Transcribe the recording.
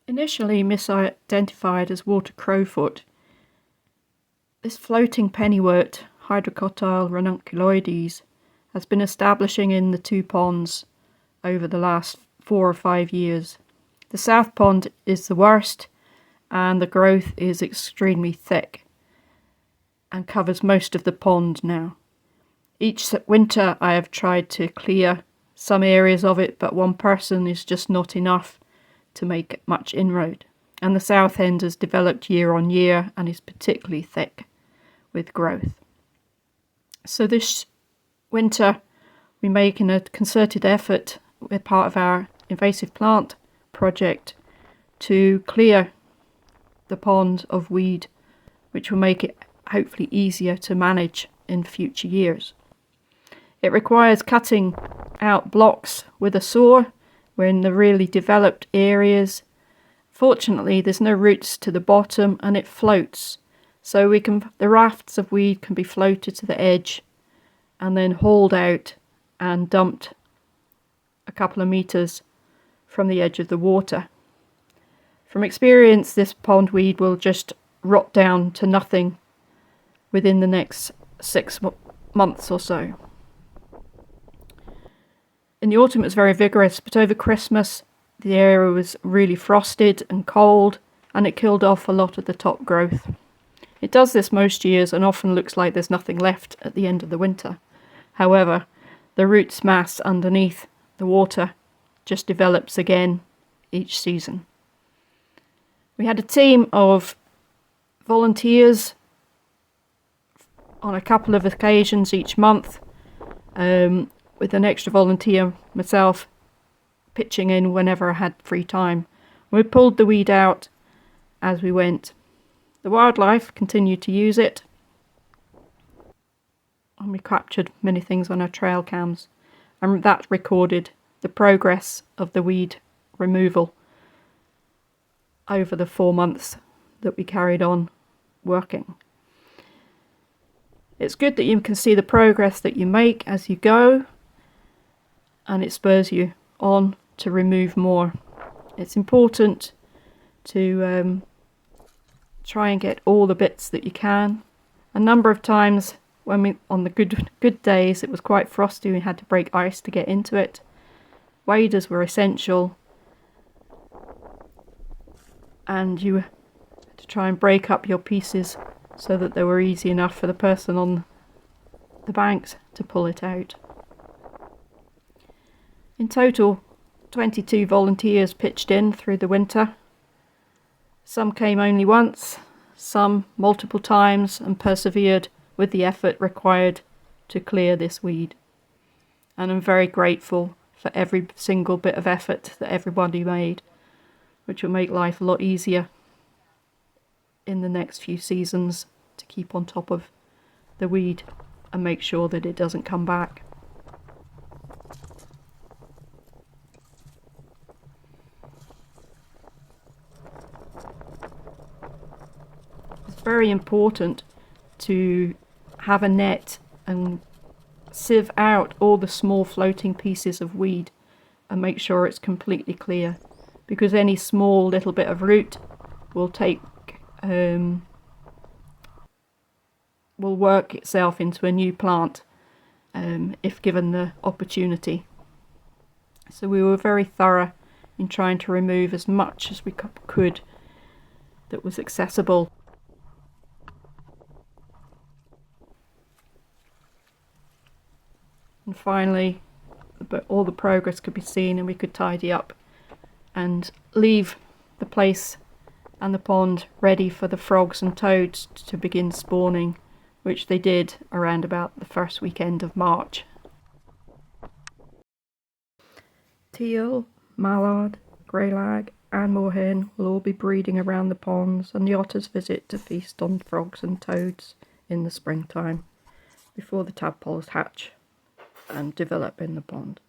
Initially misidentified as water crowfoot, this floating pennywort, Hydrocotyle ranunculoides, has been establishing in the two ponds over the last 4 or 5 years. The south pond is the worst, and the growth is extremely thick and covers most of the pond now. Each winter I have tried to clear some areas of it, but one person is just not enough to make much inroad. And the south end has developed year on year and is particularly thick with growth. So this winter we're making a concerted effort with part of our invasive plant project to clear the pond of weed, which will make it hopefully easier to manage in future years. It requires cutting out blocks with a saw. We're in the really developed areas. Fortunately, there's no roots to the bottom and it floats. So the rafts of weed can be floated to the edge and then hauled out and dumped a couple of meters from the edge of the water. From experience, this pondweed will just rot down to nothing within the next 6 months or so. In the autumn it was very vigorous, but over Christmas the area was really frosted and cold and it killed off a lot of the top growth. It does this most years and often looks like there's nothing left at the end of the winter. However, the roots mass underneath the water just develops again each season. We had a team of volunteers on a couple of occasions each month, with an extra volunteer, myself, pitching in whenever I had free time. We pulled the weed out as we went. The wildlife continued to use it, and we captured many things on our trail cams, and that recorded the progress of the weed removal over the 4 months that we carried on working. It's good that you can see the progress that you make as you go, and it spurs you on to remove more. It's important to try and get all the bits that you can. A number of times when on the good days it was quite frosty, we had to break ice to get into it. Waders were essential, and you had to try and break up your pieces so that they were easy enough for the person on the banks to pull it out. In total, 22 volunteers pitched in through the winter. Some came only once, some multiple times, and persevered with the effort required to clear this weed. And I'm very grateful for every single bit of effort that everybody made, which will make life a lot easier in the next few seasons to keep on top of the weed and make sure that it doesn't come back. It's very important to have a net and sieve out all the small floating pieces of weed and make sure it's completely clear, because any small little bit of root will work itself into a new plant if given the opportunity. So we were very thorough in trying to remove as much as we could that was accessible. And finally, all the progress could be seen and we could tidy up and leave the place and the pond ready for the frogs and toads to begin spawning, which they did around about the first weekend of March. Teal, mallard, greylag and moorhen will all be breeding around the ponds, and the otters visit to feast on frogs and toads in the springtime before the tadpoles hatch and develop in the pond.